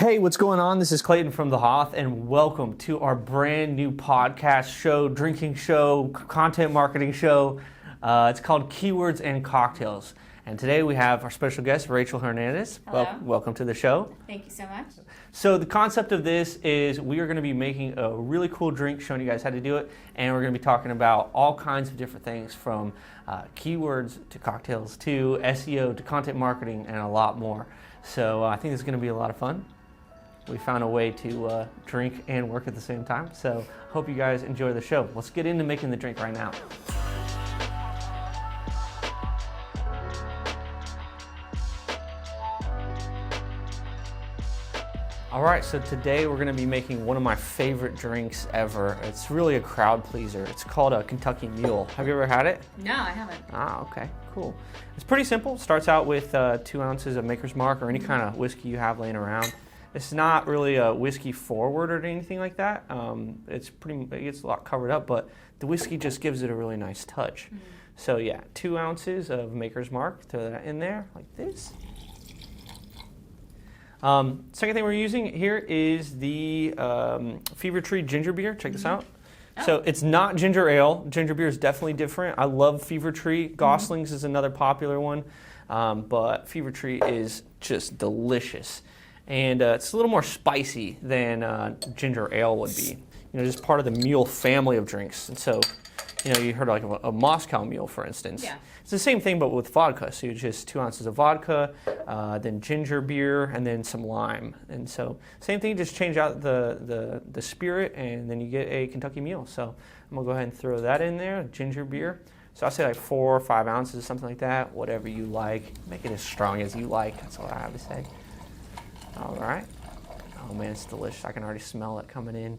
Hey, what's going on? This is Clayton from the HOTH, and welcome to our brand new podcast show, drinking show, content marketing show. It's called Keywords and Cocktails. And today we have our special guest, Rachel Hernandez. Hello. Welcome to the show. Thank you so much. So the concept of this is we are going to be making a really cool drink, showing you guys how to do it, and we're going to be talking about all kinds of different things from keywords to cocktails to SEO to content marketing and a lot more. So I think this is going to be a lot of fun. We found a way to drink and work at the same time, so hope you guys enjoy the show. Let's get into making the drink right now. All right, so today we're gonna be making one of my favorite drinks ever. It's really a crowd pleaser. It's called a Kentucky Mule. Have you ever had it? No, I haven't. Ah, okay, cool. It's pretty simple. It starts out with 2 ounces of Maker's Mark or any kind of whiskey you have laying around. It's not really a whiskey forward or anything like that. It gets a lot covered up, but the whiskey just gives it a really nice touch. Mm-hmm. So yeah, 2 ounces of Maker's Mark. Throw that in there like this. Second thing we're using here is the Fever Tree ginger beer. Check this out. Oh. So it's not ginger ale. Ginger beer is definitely different. I love Fever Tree. Gosling's is another popular one, but Fever Tree is just delicious. And it's a little more spicy than ginger ale would be. You know, just part of the mule family of drinks. And so, you know, you heard like a Moscow Mule, for instance. Yeah. It's the same thing, but with vodka. So you just 2 ounces of vodka, then ginger beer, and then some lime. And so same thing, just change out the spirit, and then you get a Kentucky Mule. So I'm gonna go ahead and throw that in there, ginger beer. So I'll say like 4 or 5 ounces, something like that, whatever you like. Make it as strong as you like, that's all I have to say. All right. Oh man, it's delicious. I can already smell it coming in.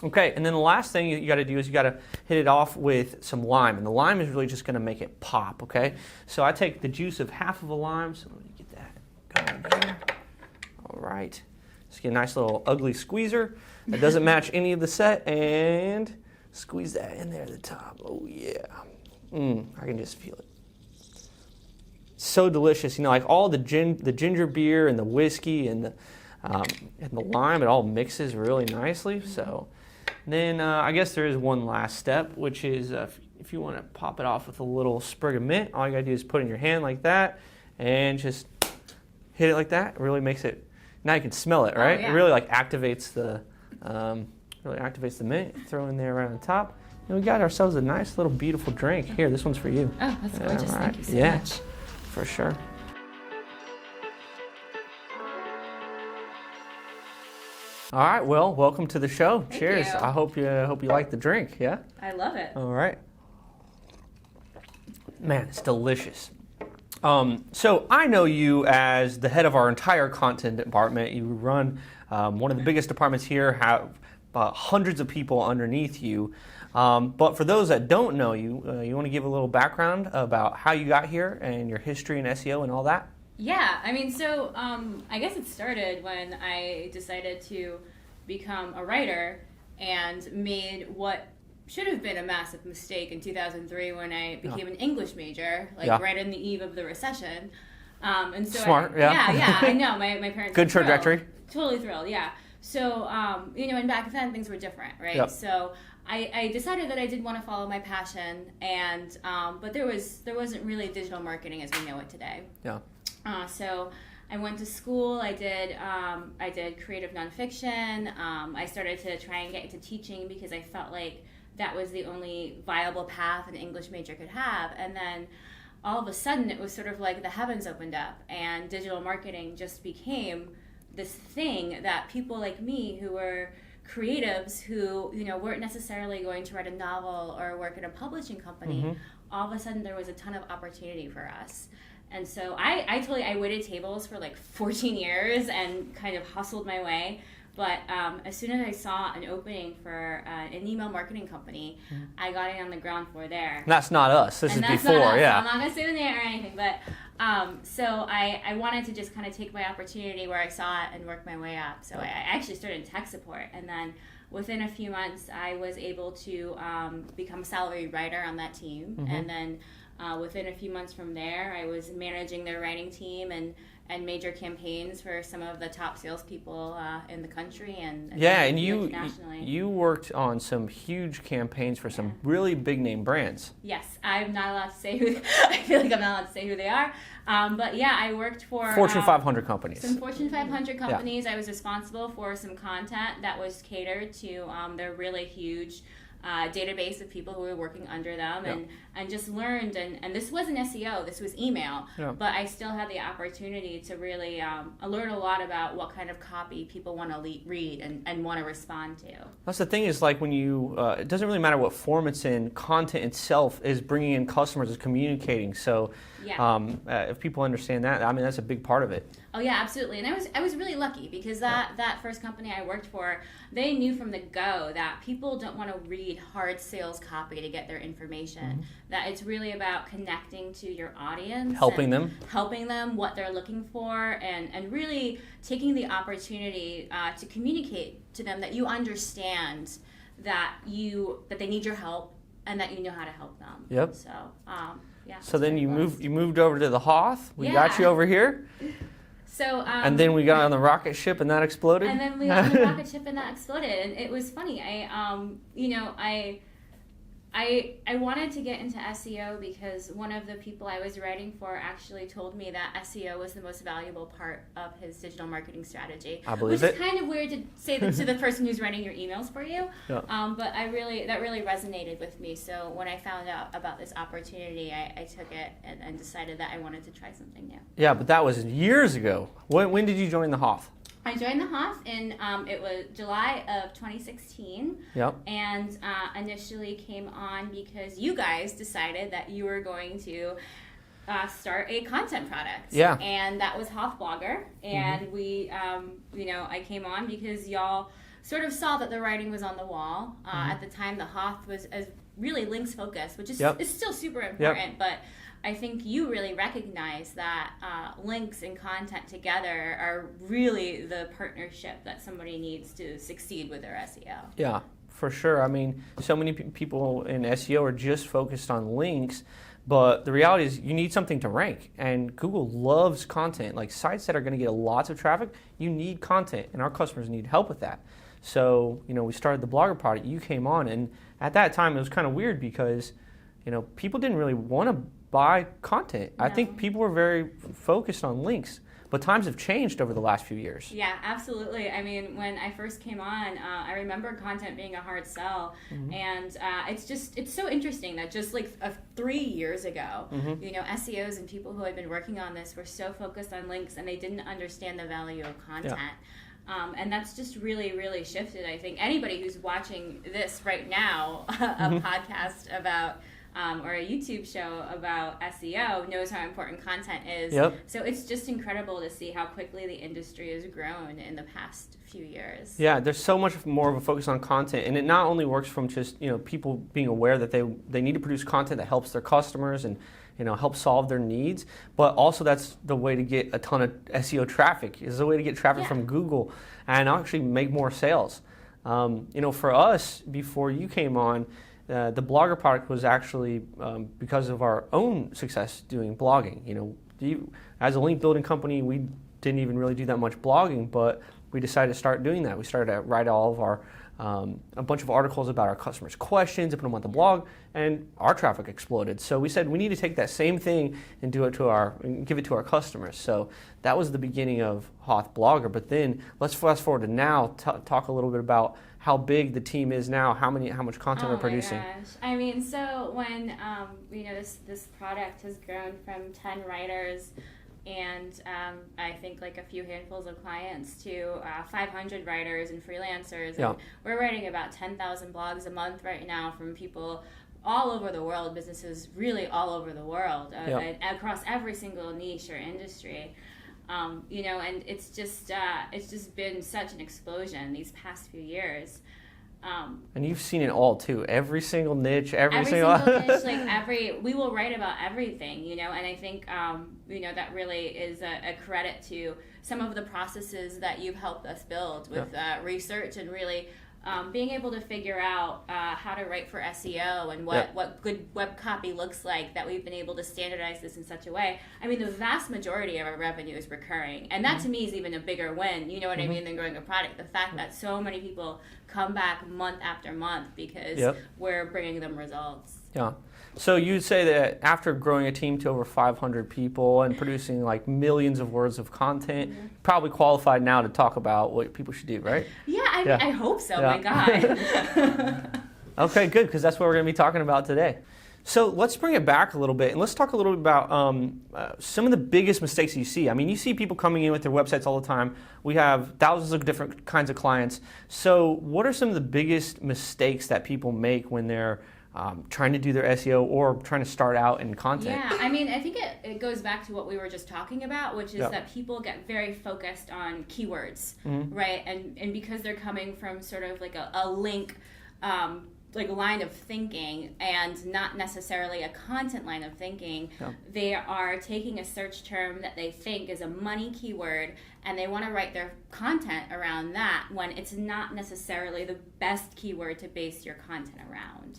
Okay, and then the last thing you got to do is you got to hit it off with some lime, and the lime is really just going to make it pop. Okay, so I take the juice of half of a lime. So let me get that going here. All right, just get a nice little ugly squeezer that doesn't match any of the set, and squeeze that in there at the top. Oh yeah, I can just feel it. So delicious, you know, like all the ginger beer and the whiskey and the lime, it all mixes really nicely. So then I guess there is one last step, which is if you want to pop it off with a little sprig of mint, all you gotta do is put it in your hand like that and just hit it like that. It really makes it. Now you can smell it, right? Oh, yeah. It really like activates the mint. Throw in there right on top, and we got ourselves a nice little beautiful drink. Here, this one's for you. Oh, that's gorgeous. Right. Thank you so much. For sure. All right, well, welcome to the show. Thank Cheers. You. I hope you like the drink, yeah? I love it. All right. Man, it's delicious. So I know you as the head of our entire content department. You run one of the biggest departments here, have hundreds of people underneath you. But for those that don't know you, you want to give a little background about how you got here and your history in SEO and all that? Yeah, I mean, so I guess it started when I decided to become a writer and made what should have been a massive mistake in 2003 when I became an English major, right on the eve of the recession. And so Smart, yeah, I know. My parents Good trajectory. Totally thrilled, yeah. So, and back then things were different, right? Yep. So I decided that I did want to follow my passion, and but there wasn't really digital marketing as we know it today. Yeah. So I went to school. I did creative nonfiction. I started to try and get into teaching because I felt like that was the only viable path an English major could have. And then all of a sudden, it was sort of like the heavens opened up, and digital marketing just became this thing that people like me who were creatives who weren't necessarily going to write a novel or work in a publishing company, all of a sudden there was a ton of opportunity for us. And so I waited tables for like 14 years and kind of hustled my way. But as soon as I saw an opening for an email marketing company, I got in on the ground floor there. And that's not us. This is before, yeah. I'm not going to say the name or anything, but so I wanted to just kind of take my opportunity where I saw it and work my way up. So I actually started in tech support, and then within a few months, I was able to become a salaried writer on that team, and then within a few months from there, I was managing their writing team and major campaigns for some of the top salespeople in the country and you internationally. You worked on some huge campaigns for some really big name brands. Yes, I'm not allowed to say who. I feel like I'm not allowed to say who they are. But yeah, I worked for Fortune 500 companies. Some Fortune 500 companies. I was responsible for some content that was catered to their really huge database of people who were working under them, and just learned, and this wasn't SEO, this was email, but I still had the opportunity to really learn a lot about what kind of copy people want to read and want to respond to. That's the thing is, like, when you, it doesn't really matter what form it's in, content itself is bringing in customers, is communicating, so if people understand that, I mean, that's a big part of it. Oh yeah, absolutely. And I was really lucky because that first company I worked for, they knew from the go that people don't want to read hard sales copy to get their information. That it's really about connecting to your audience, helping them what they're looking for, and really taking the opportunity to communicate to them that you understand that they need your help and that you know how to help them. Yep. So So then you moved over to the HOTH. We got you over here. So, and then we got on the rocket ship and that exploded. And then we got on the rocket ship and that exploded. And it was funny. I wanted to get into SEO because one of the people I was writing for actually told me that SEO was the most valuable part of his digital marketing strategy. I believe which is kind of weird to say that to the person who's writing your emails for you. Yeah. But that really resonated with me. So when I found out about this opportunity, I took it and decided that I wanted to try something new. Yeah, but that was years ago. When did you join the HOTH? I joined the HOTH in it was July of 2016. Yep. And initially came on because you guys decided that you were going to start a content product. Yeah. And that was HOTH Blogger. And we, I came on because y'all sort of saw that the writing was on the wall. At the time, the HOTH was really links focused, which is still super important, but I think you really recognize that links and content together are really the partnership that somebody needs to succeed with their SEO. Yeah, for sure. I mean, so many people in SEO are just focused on links, but the reality is you need something to rank, and Google loves content. Like, sites that are going to get lots of traffic, you need content, and our customers need help with that. So, we started the Blogger product. You came on, and at that time it was kind of weird because, people didn't really want to buy content. No. I think people were very focused on links, but times have changed over the last few years. Yeah, absolutely. I mean, when I first came on, I remember content being a hard sell, and it's so interesting that just like 3 years ago, SEOs and people who had been working on this were so focused on links and they didn't understand the value of content. Yeah. And that's just really, really shifted. I think anybody who's watching this right now, a podcast about or a YouTube show about SEO knows how important content is. Yep. So it's just incredible to see how quickly the industry has grown in the past few years. Yeah, there's so much more of a focus on content, and it not only works from just people being aware that they need to produce content that helps their customers and help solve their needs, but also that's the way to get a ton of SEO traffic. Is a way to get traffic from Google and actually make more sales. For us, before you came on, the Blogger product was actually because of our own success doing blogging. As a link building company, we didn't even really do that much blogging, but we decided to start doing that. We started to write all of our a bunch of articles about our customers' questions and put them on the blog, and our traffic exploded. So we said we need to take that same thing and give it to our customers. So that was the beginning of HOTH Blogger. But then let's fast forward to now. Talk a little bit about how big the team is now, how much content we're producing. Oh my gosh! I mean, so when this product has grown from 10 writers and I think like a few handfuls of clients to 500 writers and freelancers. And we're writing about 10,000 blogs a month right now from people all over the world, businesses really all over the world, and across every single niche or industry. And it's just been such an explosion these past few years. And you've seen it all too. Every single niche, every single niche, we will write about everything, and I think, that really is a credit to some of the processes that you've helped us build with research and really being able to figure out how to write for SEO and what good web copy looks like, that we've been able to standardize this in such a way. I mean, the vast majority of our revenue is recurring. And that to me is even a bigger win, you know what I mean, than growing a product. The fact that so many people come back month after month because we're bringing them results. Yeah. So you'd say that after growing a team to over 500 people and producing like millions of words of content, probably qualified now to talk about what people should do, right? Yeah, I hope so. My God. Okay, good, because that's what we're going to be talking about today. So let's bring it back a little bit, and let's talk a little bit about some of the biggest mistakes you see. I mean, you see people coming in with their websites all the time. We have thousands of different kinds of clients. So what are some of the biggest mistakes that people make when they're trying to do their SEO or trying to start out in content? Yeah, I mean, I think it goes back to what we were just talking about, which is that people get very focused on keywords, right? And because they're coming from sort of like a link, like a line of thinking and not necessarily a content line of thinking, they are taking a search term that they think is a money keyword and they want to write their content around that when it's not necessarily the best keyword to base your content around.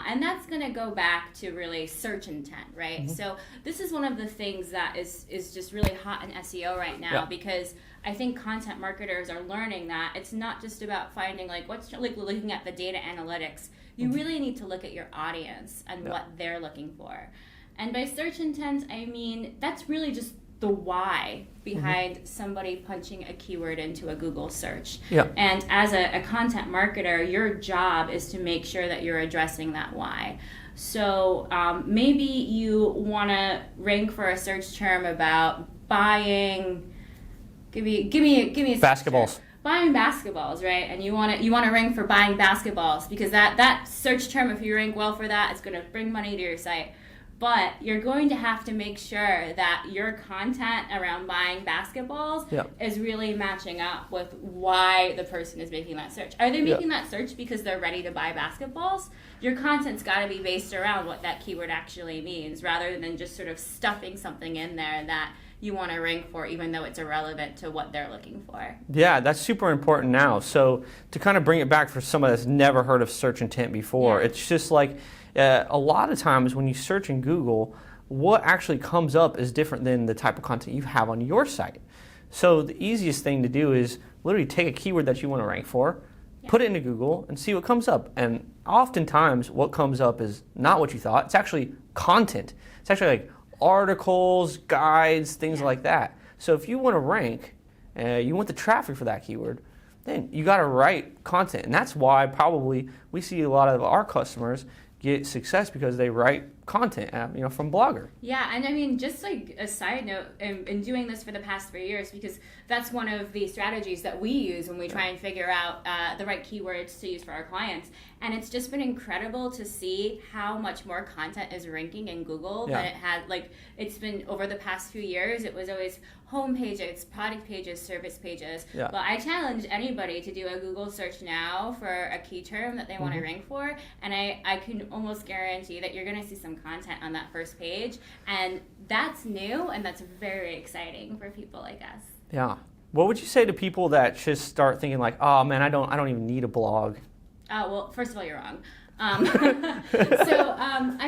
And that's going to go back to really search intent, right? So this is one of the things that is just really hot in SEO right now because I think content marketers are learning that it's not just about finding like looking at the data analytics. You really need to look at your audience and what they're looking for. And by search intent, I mean that's really just the why behind somebody punching a keyword into a Google search. And as a content marketer, your job is to make sure that you're addressing that why. So maybe you want to rank for a search term about buying. Give me a basketballs. Buying basketballs, right? And you want to rank for buying basketballs because that search term, if you rank well for that, it's going to bring money to your site. But you're going to have to make sure that your content around buying basketballs is really matching up with why the person is making that search. Are they making that search because they're ready to buy basketballs? Your content's got to be based around what that keyword actually means rather than just sort of stuffing something in there that you want to rank for even though it's irrelevant to what they're looking for. Yeah, that's super important now. So to kind of bring it back for someone that's never heard of search intent before, it's just like a lot of times when you search in Google, what actually comes up is different than the type of content you have on your site. So the easiest thing to do is literally take a keyword that you want to rank for, put it into Google, and see what comes up. And oftentimes what comes up is not what you thought. It's actually content. It's actually like articles, guides, things like that. So if you want to rank, you want the traffic for that keyword, then you got to write content. And that's why probably we see a lot of our customers get success because they write content, from Blogger. Yeah, and I mean, just like a side note, in doing this for the past 3 years, because that's one of the strategies that we use when we try and figure out the right keywords to use for our clients. And it's just been incredible to see how much more content is ranking in Google than it had. Like, it's been over the past few years, it was always home pages, product pages, service pages. But I challenge anybody to do a Google search now for a key term that they want to rank for, and I can almost guarantee that you're going to see some content on that first page, and that's new and that's very exciting for people like us. Yeah. What would you say to people that just start thinking like, oh man, I don't even need a blog? Well, first of all, you're wrong. I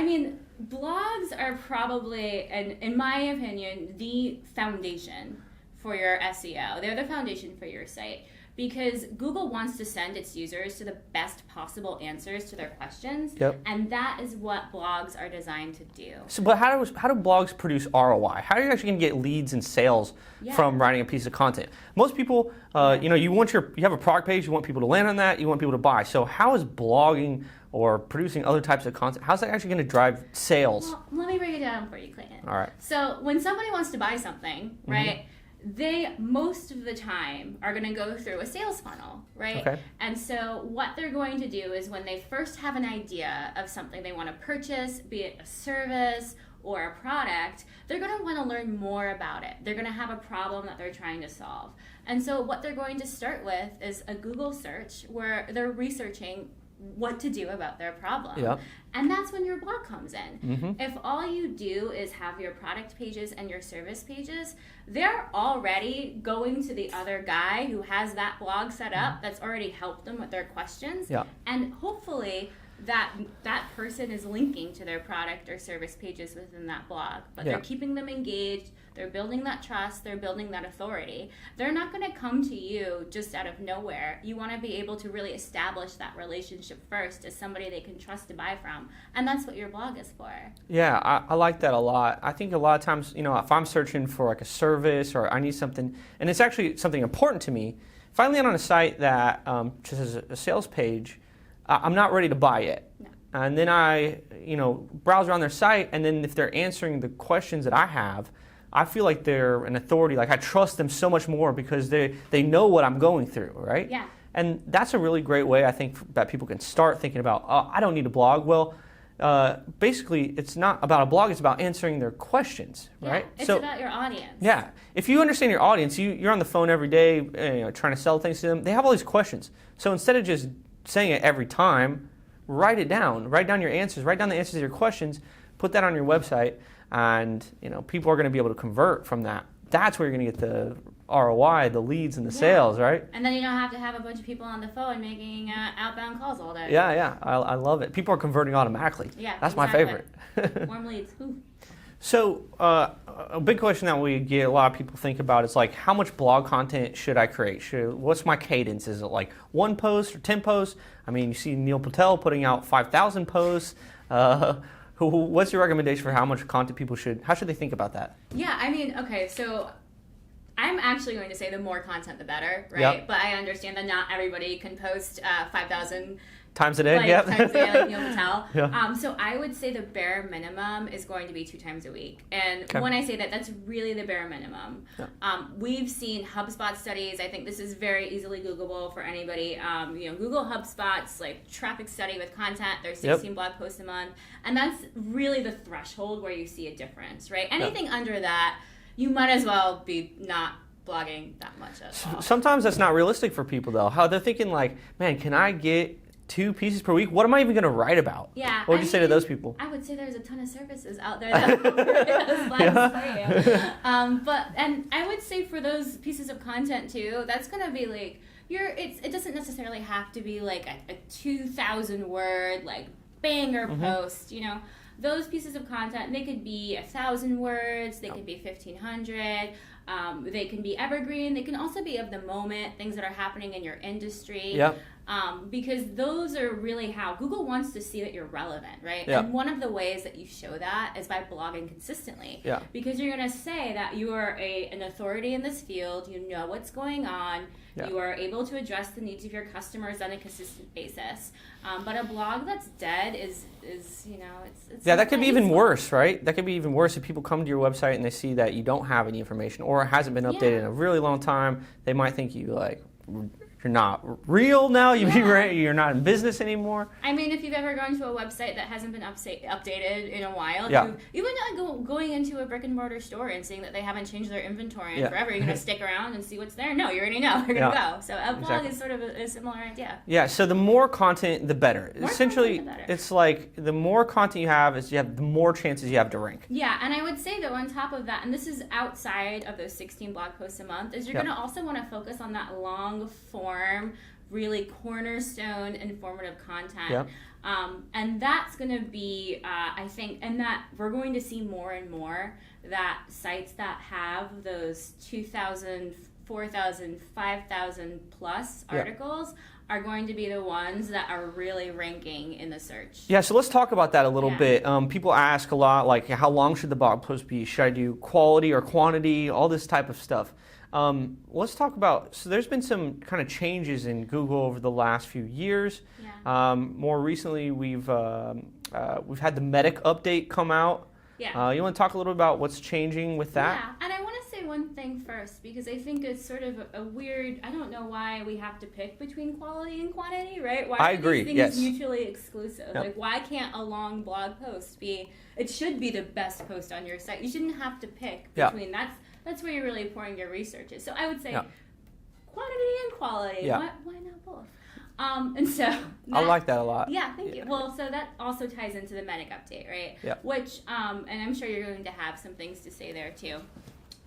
mean, blogs are probably, in my opinion, the foundation for your SEO. They're the foundation for your site because Google wants to send its users to the best possible answers to their questions, and that is what blogs are designed to do. So, but how do blogs produce ROI? How are you actually going to get leads and sales from writing a piece of content? Most people, you have a product page, you want people to land on that, you want people to buy. So how is blogging or producing other types of content, how's that actually going to drive sales? Well, let me break it down for you, Clayton. All right. So when somebody wants to buy something, right, they most of the time are going to go through a sales funnel, right? Okay. And so what they're going to do is when they first have an idea of something they want to purchase, be it a service or a product, they're going to want to learn more about it. They're going to have a problem that they're trying to solve. And so what they're going to start with is a Google search where they're researching what to do about their problem. Yep. And that's when your blog comes in. Mm-hmm. If all you do is have your product pages and your service pages, they're already going to the other guy who has that blog set up that's already helped them with their questions. Yep. And hopefully that person is linking to their product or service pages within that blog. But they're keeping them engaged. They're building that trust. They're building that authority. They're not going to come to you just out of nowhere. You want to be able to really establish that relationship first as somebody they can trust to buy from. And that's what your blog is for. Yeah, I like that a lot. I think a lot of times, if I'm searching for like a service or I need something, and it's actually something important to me, if I land on a site that just has a sales page, I'm not ready to buy it. No. And then I, browse around their site, and then if they're answering the questions that I have, I feel like they're an authority. Like I trust them so much more because they know what I'm going through, right? Yeah. And that's a really great way, I think, that people can start thinking about, I don't need a blog. Well, basically, it's not about a blog. It's about answering their questions, right? It's about your audience. Yeah. If you understand your audience, you're on the phone every day trying to sell things to them. They have all these questions. So instead of just saying it every time, write it down. Write down your answers. Write down the answers to your questions. Put that on your website, and people are going to be able to convert from that. That's where you're going to get the ROI, the leads, and the sales, right? And then you don't have to have a bunch of people on the phone making outbound calls all day. Yeah. I love it. People are converting automatically. Yeah, that's my favorite. Warm leads. Ooh. So a big question that we get a lot of people think about is like, how much blog content should I create? What's my cadence? Is it like 1 post or 10 posts? I mean, you see Neil Patel putting out 5,000 posts. What's your recommendation for how much content how should they think about that? Yeah, I mean, okay, so I'm actually going to say the more content, the better, right? Yep. But I understand that not everybody can post 5,000 times a day, times a day, like Neil Patel. Yeah. So I would say the bare minimum is going to be 2 times a week. And Okay. when I say that, that's really the bare minimum. Yeah. We've seen HubSpot studies. I think this is very easily Googleable for anybody. Google HubSpot's like traffic study with content. There's 16 blog posts a month. And that's really the threshold where you see a difference, right? Anything under that, you might as well be not blogging that much at all. Sometimes that's not realistic for people, though. How they're thinking like, man, can I get 2 pieces per week? What am I even going to write about? Yeah. What would you say to those people? I would say there's a ton of services out there that will create those blogs for you. And I would say for those pieces of content too, that's going to be like it doesn't necessarily have to be like a 2,000 word like banger post. Those pieces of content, they could be 1,000 words, they could be 1,500. They can be evergreen. They can also be of the moment, things that are happening in your industry. Yep. Because those are really how Google wants to see that you're relevant, right? Yep. And one of the ways that you show that is by blogging consistently. Yeah. Because you're going to say that you are an authority in this field, you know what's going on, you are able to address the needs of your customers on a consistent basis. But a blog that's dead is it's that could be even worse, right? That could be even worse if people come to your website and they see that you don't have any information or it hasn't been updated in a really long time. They might think you like you're not real now. You're not in business anymore. I mean, if you've ever gone to a website that hasn't been updated in a while, even going into a brick and mortar store and seeing that they haven't changed their inventory in forever, you're going to stick around and see what's there? No, you already know. You're going to go. So a blog is sort of a similar idea. Yeah, so the more content, the better. Essentially, content, the better. It's like the more content you have, the more chances you have to rank. Yeah, and I would say, though, on top of that, and this is outside of those 16 blog posts a month, is you're going to also want to focus on that long form, really cornerstone informative content. Yep. And that's going to be, I think, and that we're going to see more and more that sites that have those 2,000, 4,000, 5,000 plus articles are going to be the ones that are really ranking in the search. Yeah, so let's talk about that a little bit. People ask a lot, like, how long should the blog post be? Should I do quality or quantity? All this type of stuff. Let's talk about, so there's been some kind of changes in Google over the last few years. Yeah. More recently, we've had the Medic update come out. Yeah. You want to talk a little about what's changing with that? Yeah, and I want to say one thing first, because I think it's sort of a weird, I don't know why we have to pick between quality and quantity, right? Why I agree, are these things mutually exclusive? Yep. Like, why can't a long blog post it should be the best post on your site. You shouldn't have to pick between, that's where you're really pouring your research is. So I would say quantity and quality. Yeah. Why not both? And so I like that a lot. Yeah, thank you. Well, so that also ties into the medic update, right? Yeah. Which, and I'm sure you're going to have some things to say there too.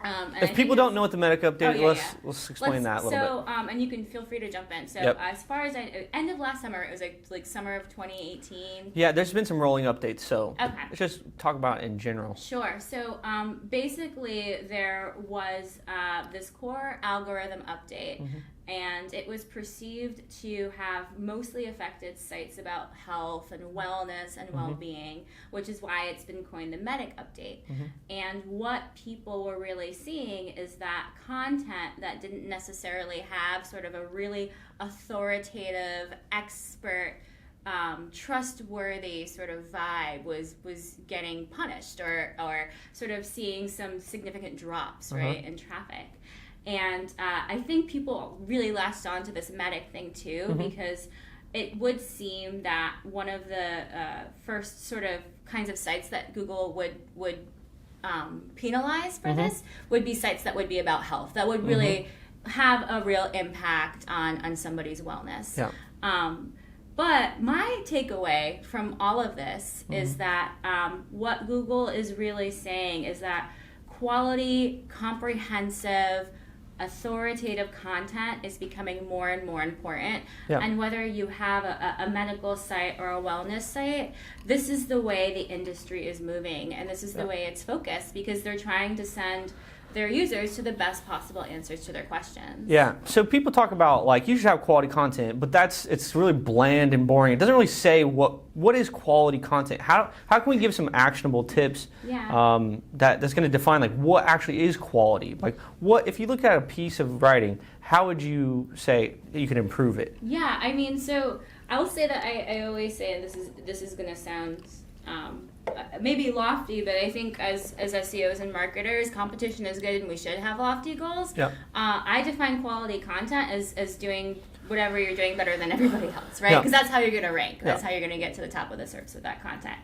If people don't know what the medic update, let's explain that a little bit. And you can feel free to jump in. So as far as end of last summer, it was like summer of 2018. Yeah, there's been some rolling updates, so okay. Let's just talk about it in general. Sure. So basically there was this core algorithm update, and it was perceived to have mostly affected sites about health and wellness and well-being, which is why it's been coined the medic update. And what people were really seeing is that content that didn't necessarily have sort of a really authoritative, expert, trustworthy sort of vibe was getting punished or sort of seeing some significant drops, right, in traffic. And I think people really latched on to this medic thing too, because it would seem that one of the first sort of kinds of sites that Google would penalize for this would be sites that would be about health, that would really have a real impact on somebody's wellness. Yeah. But my takeaway from all of this is that what Google is really saying is that quality, comprehensive, authoritative content is becoming more and more important. And whether you have a medical site or a wellness site, this is the way the industry is moving, and this is the way it's focused, because they're trying to send their users to the best possible answers to their questions. Yeah, so people talk about like you should have quality content, but it's really bland and boring. It doesn't really say what is quality content. How can we give some actionable tips that's going to define like what actually is quality? Like what if you look at a piece of writing, how would you say you can improve it? Yeah, I mean, so I will say that I always say, and this is going to sound maybe lofty, but I think as SEOs and marketers, competition is good and we should have lofty goals. I define quality content as doing whatever you're doing better than everybody else, right? Because that's how you're going to rank. That's how you're going to get to the top of the SERPs with that content.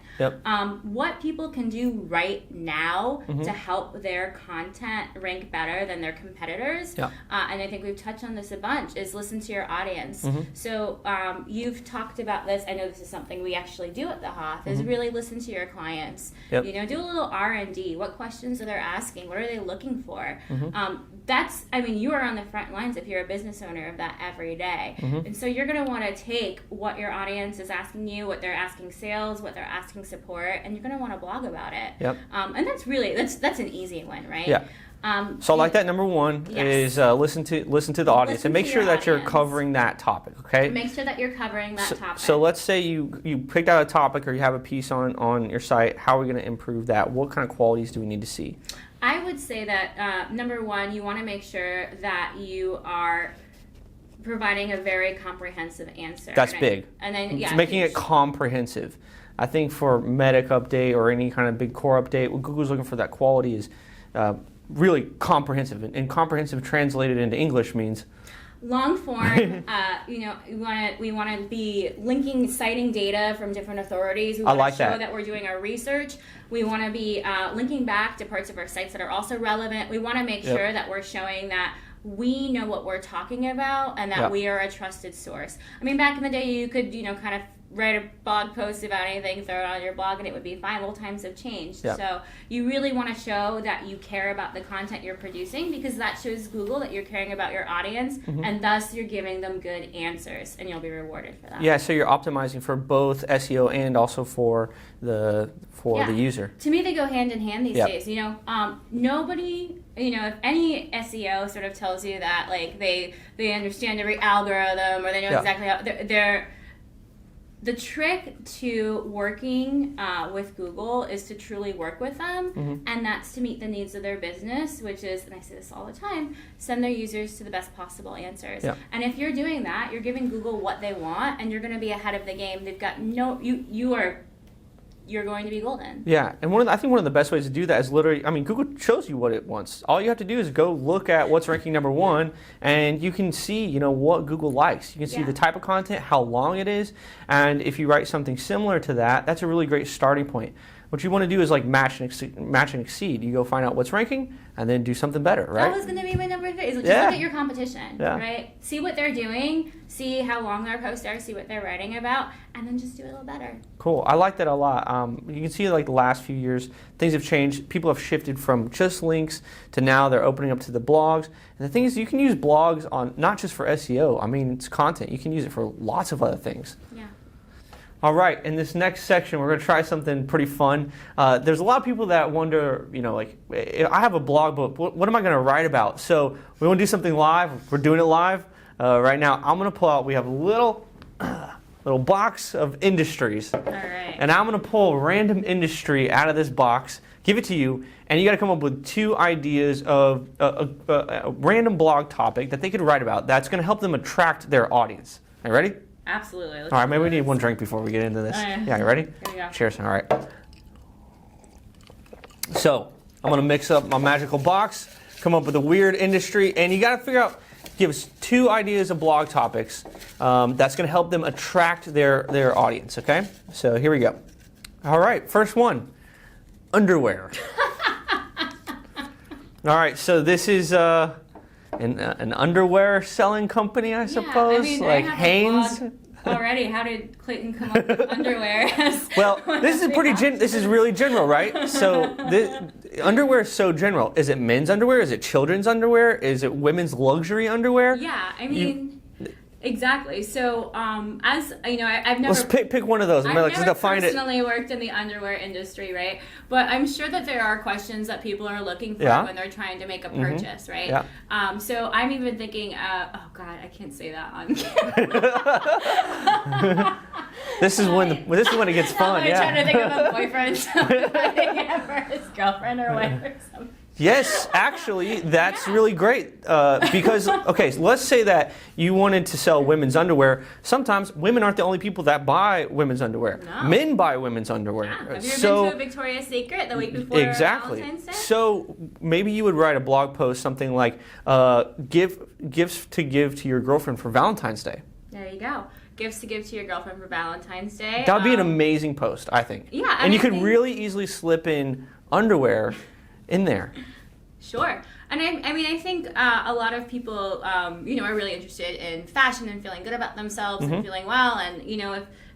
What people can do right now to help their content rank better than their competitors, and I think we've touched on this a bunch, is listen to your audience. So you've talked about this. I know this is something we actually do at the HOTH, is really listen to your clients. You know, do a little R&D. What questions are they asking? What are they looking for? You are on the front lines if you're a business owner of that every day. And so you're going to want to take what your audience is asking you, what they're asking sales, what they're asking support, and you're going to want to blog about it. And that's really, that's an easy one, right? So I like that. Number one is listen to the audience and make sure that you're covering that topic. Okay. Make sure that you're covering that topic. So let's say you picked out a topic or you have a piece on your site. How are we going to improve that? What kind of qualities do we need to see? I would say that number one, you want to make sure that you are providing a very comprehensive answer. That's big. And then making it comprehensive. I think for medic update or any kind of big core update, what Google's looking for that quality is really comprehensive. And comprehensive translated into English means long form. We want to be citing data from different authorities. We want to show that we're doing our research. We want to be linking back to parts of our sites that are also relevant. We want to make sure that we're showing that we know what we're talking about and that we are a trusted source. I mean, back in the day, you could, kind of write a blog post about anything, throw it on your blog, and it would be fine. Well, times have changed. So you really want to show that you care about the content you're producing, because that shows Google that you're caring about your audience, and thus you're giving them good answers, and you'll be rewarded for that. Yeah, so you're optimizing for both SEO and also for the user. To me, they go hand in hand these days. Nobody, if any SEO sort of tells you that like they understand every algorithm or they know exactly how they're the trick to working with Google is to truly work with them, and that's to meet the needs of their business, which is, and I say this all the time, send their users to the best possible answers. And if you're doing that, you're giving Google what they want, and you're going to be ahead of the game. They've got you're going to be golden. Yeah, and I think one of the best ways to do that is literally, Google shows you what it wants. All you have to do is go look at what's ranking number one, and you can see, what Google likes. You can see the type of content, how long it is, and if you write something similar to that, that's a really great starting point. what you want to do is like match and exceed. You go find out what's ranking and then do something better, right? That was going to be my number 3. Is just look at your competition, right? See what they're doing, see how long their posts are, see what they're writing about, and then just do it a little better. Cool. I like that a lot. You can see like the last few years, things have changed. People have shifted from just links to now they're opening up to the blogs. And the thing is, you can use blogs on not just for SEO. I mean, it's content. You can use it for lots of other things. Yeah. All right, in this next section, we're going to try something pretty fun. There's a lot of people that wonder, like, I have a blog, but what am I going to write about? So we want to do something live. We're doing it live right now. I'm going to pull out, we have a little box of industries. All right. And I'm going to pull a random industry out of this box, give it to you, and you got to come up with 2 ideas of a random blog topic that they could write about that's going to help them attract their audience. Are you ready? Absolutely. All right, maybe we need one drink before we get into this. Yeah, you ready? Here we go. Cheers. All right. So I'm going to mix up my magical box, come up with a weird industry, and you got to figure out, give us 2 ideas of blog topics that's going to help them attract their audience, okay? So here we go. All right, first one, underwear. All right, so this is an underwear selling company, I suppose, I mean, like I have Hanes. a blog already. How did Clayton come up with underwear? Well, this is this is really general, right? So underwear is so general. Is it men's underwear? Is it children's underwear? Is it women's luxury underwear? Yeah, I mean. Exactly. So, as you know, I've never. Let's pick one of those. I've never never find it. personally worked in the underwear industry, right? But I'm sure that there are questions that people are looking for when they're trying to make a purchase, right? Yeah. So I'm even thinking, oh God, I can't say that on camera. This is when it gets fun. I'm trying to think of a boyfriend for his girlfriend or wife or something. Yes, actually, that's really great because, okay, so let's say that you wanted to sell women's underwear. Sometimes women aren't the only people that buy women's underwear. No. Men buy women's underwear. Yeah. Have you ever been to a Victoria's Secret the week before Valentine's Day? So maybe you would write a blog post, something like gifts to give to your girlfriend for Valentine's Day. There you go. Gifts to give to your girlfriend for Valentine's Day. That would be an amazing post, I think. Yeah. And you could really easily slip in underwear in there. Sure. And I think a lot of people, are really interested in fashion and feeling good about themselves and feeling well. And,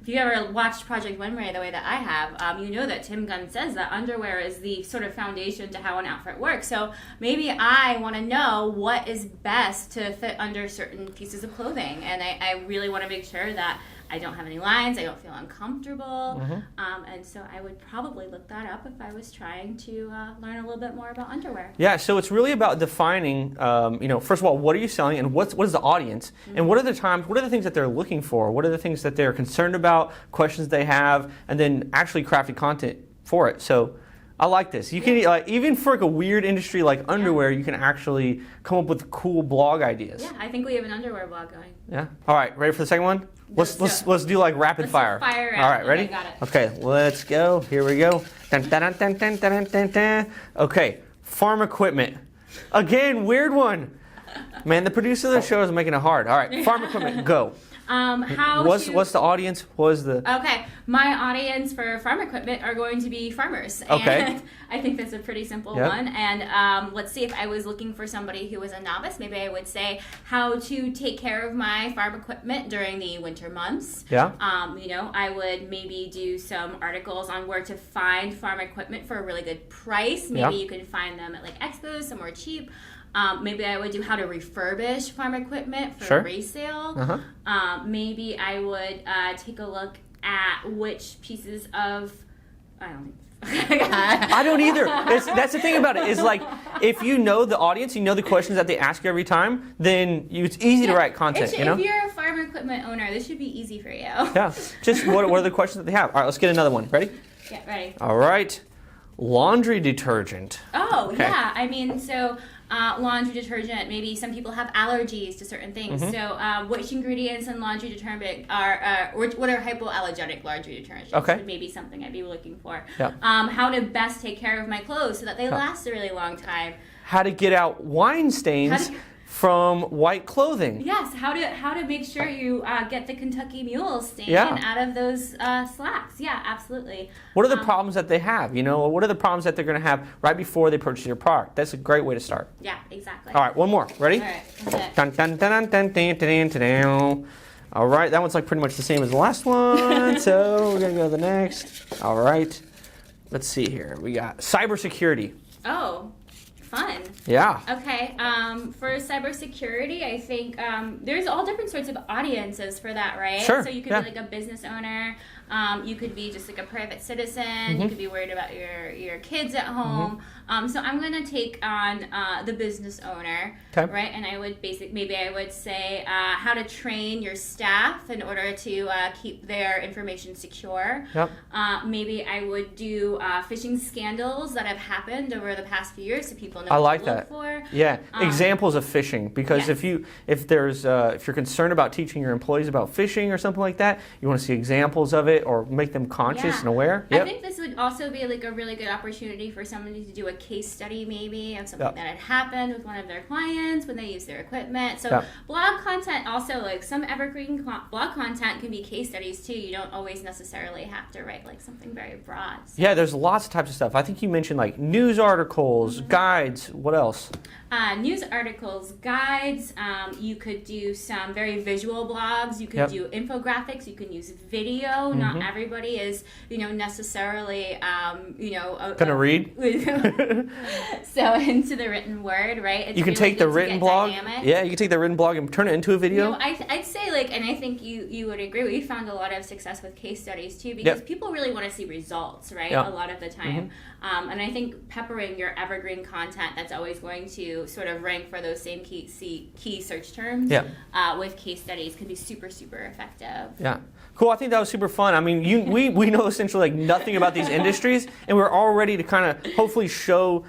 if you ever watched Project Runway the way that I have, you know that Tim Gunn says that underwear is the sort of foundation to how an outfit works. So maybe I want to know what is best to fit under certain pieces of clothing. And I really want to make sure that I don't have any lines, I don't feel uncomfortable, and so I would probably look that up if I was trying to learn a little bit more about underwear. Yeah, so it's really about defining, first of all, what are you selling and what is the audience, and what are the things that they're looking for, what are the things that they're concerned about, questions they have, and then actually crafting content for it. So I like this. You can even for like a weird industry like underwear, you can actually come up with cool blog ideas. Yeah, I think we have an underwear blog going. Yeah. All right, ready for the second one? Let's do like rapid fire. Fire All right, ready? Okay, got it. Okay, let's go. Here we go. Dun, dun, dun, dun, dun, dun, dun. Okay, farm equipment. Again, weird one. Man, the producer of the show is making it hard. All right, farm equipment, go. What's the audience? Okay, my audience for farm equipment are going to be farmers. Okay. And I think that's a pretty simple one. And let's see, if I was looking for somebody who was a novice, maybe I would say how to take care of my farm equipment during the winter months. Yeah. I would maybe do some articles on where to find farm equipment for a really good price. Maybe you can find them at like expos, somewhere cheap. Maybe I would do how to refurbish farm equipment for resale. Maybe I would take a look at which pieces of... I don't either. That's the thing about it, is like, if you know the audience, you know the questions that they ask you every time, then it's easy to write content, If you're a farm equipment owner, this should be easy for you. Yeah. Just what are the questions that they have? All right, let's get another one. Ready? Yeah, ready. All right. Laundry detergent. Oh, okay. Yeah. I mean, so... laundry detergent, maybe some people have allergies to certain things. So which ingredients in laundry detergent are, what are hypoallergenic laundry detergents? Okay. Would maybe something I'd be looking for. Yeah. How to best take care of my clothes so that they last a really long time. How to get out wine stains from white clothing. Yes, how to make sure you get the Kentucky Mule stain Yeah. out of those slacks. Yeah, absolutely. What are the problems that they have? You know, what are the problems that they're going to have right before they purchase your product? That's a great way to start. Yeah, exactly. All right, one more. Ready? All right, that's it. Dun, dun, dun, dun, dun, dun, dun, dun. All right, that one's like pretty much the same as the last one. So we're going to go to the next. All right. Let's see here. We got cybersecurity. Oh, fun. Yeah. Okay, for cybersecurity, I think there's all different sorts of audiences for that, right? Sure, So you could yeah. be like a business owner, you could be just like a private citizen, Mm-hmm. you could be worried about your kids at home. So I'm going to take on the business owner, 'Kay. right? And I would maybe I would say how to train your staff in order to keep their information secure. Yep. Maybe I would do phishing scandals that have happened over the past few years so people know I what like to look that. for. Yeah, examples of phishing, because yes. if you're concerned about teaching your employees about phishing or something like that, you want to see examples of it or make them conscious Yeah. and aware. I Yep. think this would also be like a really good opportunity for somebody to do a case study maybe of something Yep. that had happened with one of their clients when they use their equipment. So Yep. blog content also, like some evergreen blog content can be case studies too. You don't always necessarily have to write like something very broad. So, Yeah, there's lots of types of stuff. I think you mentioned like news articles, guides. What else? news articles, guides. You could do some very visual blogs. You could Yep. do infographics. You can use video. Not everybody is, necessarily, Gonna read? so into the written word, right? It's You can really take the good to written get blog. dynamic. Yeah, you can take the written blog and turn it into a video. I'd say and I think you would agree. We found a lot of success with case studies too because Yep. people really want to see results, right? Yep. A lot of the time, and I think peppering your evergreen content that's always going to sort of rank for those same key search terms Yep. with case studies can be super effective. Yeah. Cool. I think that was super fun. I mean, we know essentially like nothing about these industries, and we're all ready to kind of hopefully show,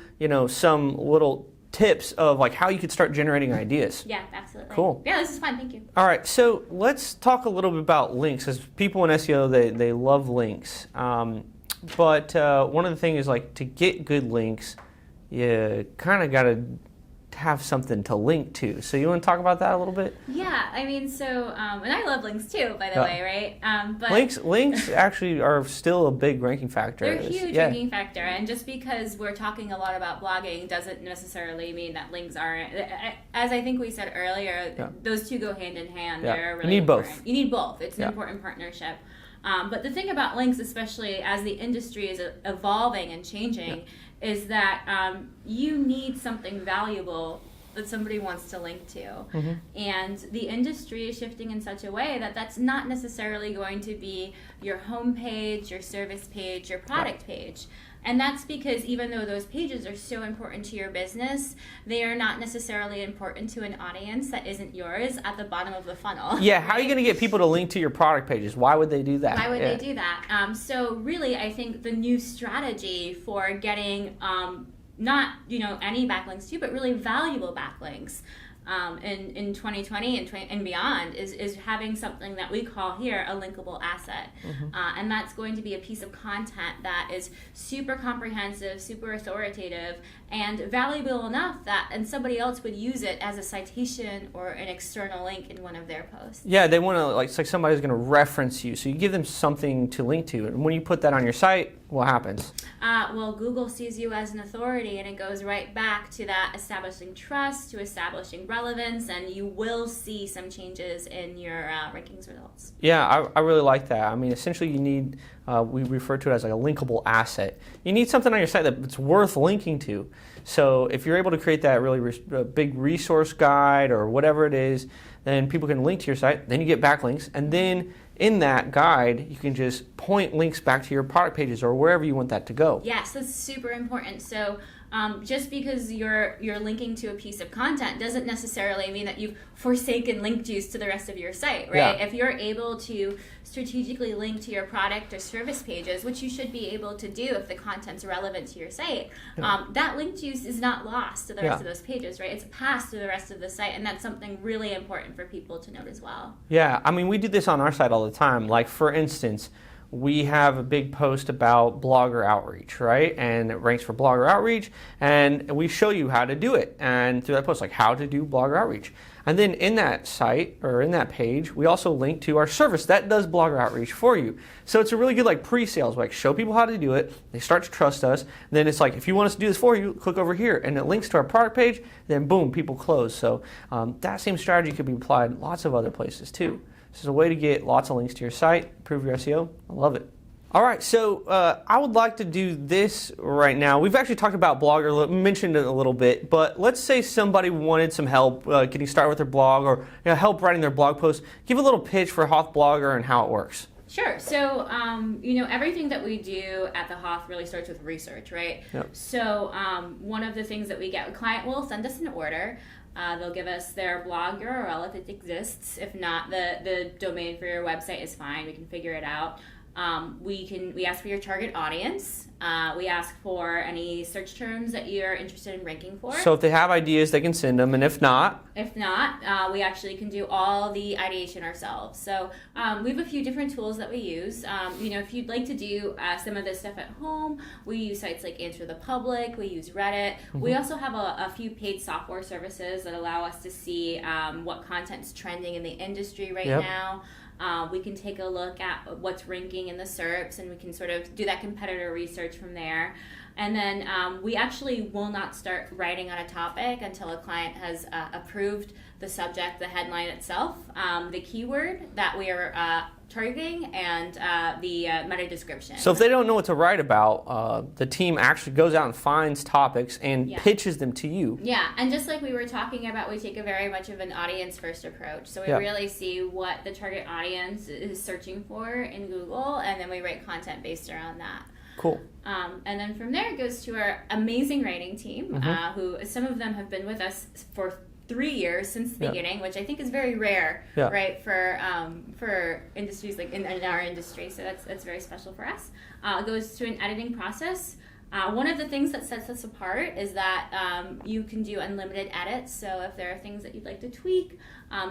some little tips of like how you could start generating ideas. Yeah, absolutely. Cool. Yeah, this is fun. Thank you. All right, so let's talk a little bit about links. As people in SEO, they love links. But one of the things is like to get good links, you kind of got to have something to link to. So you want to talk about that a little bit? Yeah, I mean, so and I love links too, by the way, right? But links actually are still a big ranking factor. they're a huge ranking factor, and just because we're talking a lot about blogging doesn't necessarily mean that links aren't. As I think we said earlier, those two go hand in hand. Yeah. They're You really need important. both. You need both. It's an important partnership. But the thing about links, especially as the industry is evolving and changing, is that you need something valuable that somebody wants to link to. And the industry is shifting in such a way that that's not necessarily going to be your homepage, your service page, your product page. And that's because even though those pages are so important to your business, they are not necessarily important to an audience that isn't yours at the bottom of the funnel. Yeah, how are you going to get people to link to your product pages? Why would they do that? Why would they do that? So really, I think the new strategy for getting not any backlinks too, but really valuable backlinks in 2020 and beyond is having something that we call here a linkable asset. And that's going to be a piece of content that is super comprehensive, super authoritative, and valuable enough and somebody else would use it as a citation or an external link in one of their posts. Yeah, they want to, it's like somebody's going to reference you. So you give them something to link to. And when you put that on your site, what happens? Well, Google sees you as an authority, and it goes right back to that establishing trust, to establishing relevance, and you will see some changes in your rankings results. Yeah, I really like that. I mean, essentially you need, we refer to it as like a linkable asset. You need something on your site that's worth linking to. So if you're able to create that really big resource guide or whatever it is, then people can link to your site, then you get backlinks, and then in that guide, you can just point links back to your product pages or wherever you want that to go. Yes, that's super important. So just because you're linking to a piece of content doesn't necessarily mean that you've forsaken link juice to the rest of your site, right? Yeah. If you're able to strategically link to your product or service pages, which you should be able to do if the content's relevant to your site, that link juice is not lost to the rest of those pages, right? It's passed to the rest of the site, and that's something really important for people to note as well. Yeah, I mean, we do this on our site all the time. Like, for instance, we have a big post about blogger outreach, right? And it ranks for blogger outreach, and we show you how to do it. And through that post, like how to do blogger outreach. And then in that site or in that page, we also link to our service that does blogger outreach for you. So it's a really good like pre-sales, like show people how to do it. They start to trust us. Then it's like, if you want us to do this for you, click over here, and it links to our product page. Then boom, people close. So that same strategy could be applied lots of other places too. This is a way to get lots of links to your site, improve your SEO. I love it. All right, so I would like to do this right now. We've actually talked about Blogger, mentioned it a little bit, but let's say somebody wanted some help getting started with their blog, or help writing their blog post. Give a little pitch for HOTH Blogger and how it works. Sure. So, everything that we do at the HOTH really starts with research, right? Yep. So, one of the things that we get, a client will send us an order. They'll give us their blog URL if it exists. If not, the domain for your website is fine. We can figure it out. We ask for your target audience. We ask for any search terms that you're interested in ranking for. So if they have ideas, they can send them, and if not, we actually can do all the ideation ourselves. So we have a few different tools that we use. If you'd like to do some of this stuff at home, we use sites like Answer the Public. We use Reddit. Mm-hmm. We also have a few paid software services that allow us to see what content's trending in the industry right now. We can take a look at what's ranking in the SERPs, and we can sort of do that competitor research from there. And then we actually will not start writing on a topic until a client has approved the subject, the headline itself, the keyword that we are targeting, and the meta description. So if they don't know what to write about, the team actually goes out and finds topics and pitches them to you. Yeah, and just like we were talking about, we take a very much of an audience-first approach. So we really see what the target audience is searching for in Google, and then we write content based around that. Cool. And then from there it goes to our amazing writing team, who some of them have been with us for 3 years since the beginning, which I think is very rare, right, for industries like in our industry. So that's very special for us. It goes to an editing process. One of the things that sets us apart is that you can do unlimited edits. So if there are things that you'd like to tweak,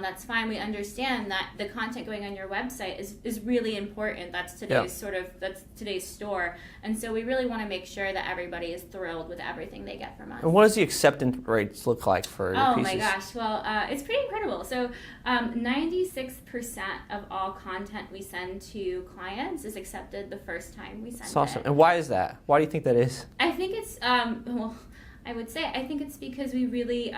that's fine. We understand that the content going on your website is really important. That's today's that's today's store. And so we really want to make sure that everybody is thrilled with everything they get from us. And what does the acceptance rates look like for your pieces? Oh my gosh. Well, it's pretty incredible. So 96% of all content we send to clients is accepted the first time we send it. That's awesome. And why is that? Why do you think that is? I think it's, I think it's because we really,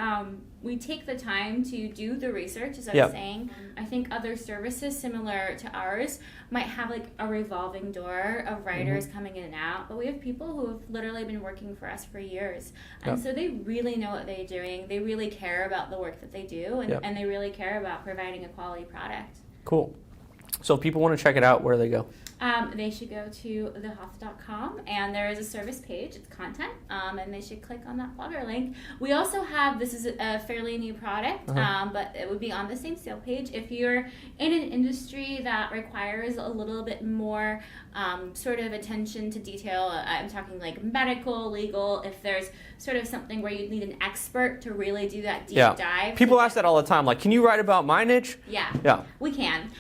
we take the time to do the research, as I was saying. I think other services similar to ours might have like a revolving door of writers coming in and out, but we have people who have literally been working for us for years. And so they really know what they're doing. They really care about the work that they do, and they really care about providing a quality product. Cool. So if people want to check it out, where do they go? They should go to thehoth.com, and there is a service page. It's content, and they should click on that blogger link. We also have, this is a fairly new product, but it would be on the same sale page. If you're in an industry that requires a little bit more sort of attention to detail, I'm talking like medical, legal, if there's sort of something where you need an expert to really do that deep dive. People ask that all the time, like, can you write about my niche? Yeah, we can.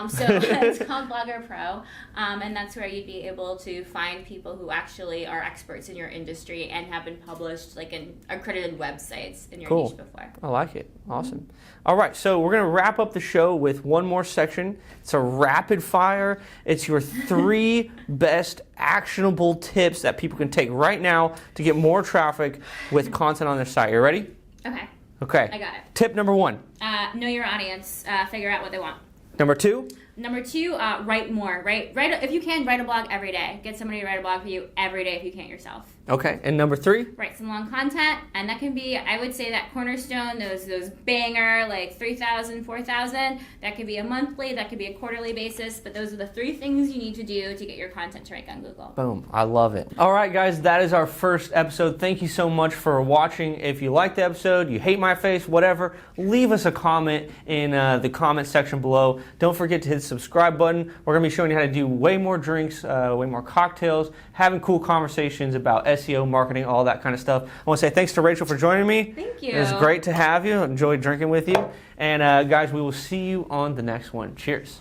So it's called Blogger Pro, and that's where you'd be able to find people who actually are experts in your industry and have been published like in accredited websites in your niche before. I like it. Awesome. All right, so we're going to wrap up the show with one more section. It's a rapid fire. It's your 3 best actionable tips that people can take right now to get more traffic with content on their site. You ready? Okay. I got it. Tip number 1. Know your audience. Figure out what they want. Number 2. Number 2, write more. Write if you can, write a blog every day. Get somebody to write a blog for you every day if you can't yourself. Okay, and number 3? Write some long content, and that can be, I would say, that cornerstone, those banger, like 3,000, 4,000. That could be a monthly, that could be a quarterly basis, but those are the 3 things you need to do to get your content to rank on Google. Boom, I love it. All right, guys, that is our first episode. Thank you so much for watching. If you liked the episode, you hate my face, whatever, leave us a comment in the comment section below. Don't forget to hit the subscribe button. We're going to be showing you how to do way more drinks, way more cocktails, having cool conversations about SEO, marketing, all that kind of stuff. I want to say thanks to Rachel for joining me. Thank you. It was great to have you. Enjoyed drinking with you. And guys, we will see you on the next one. Cheers.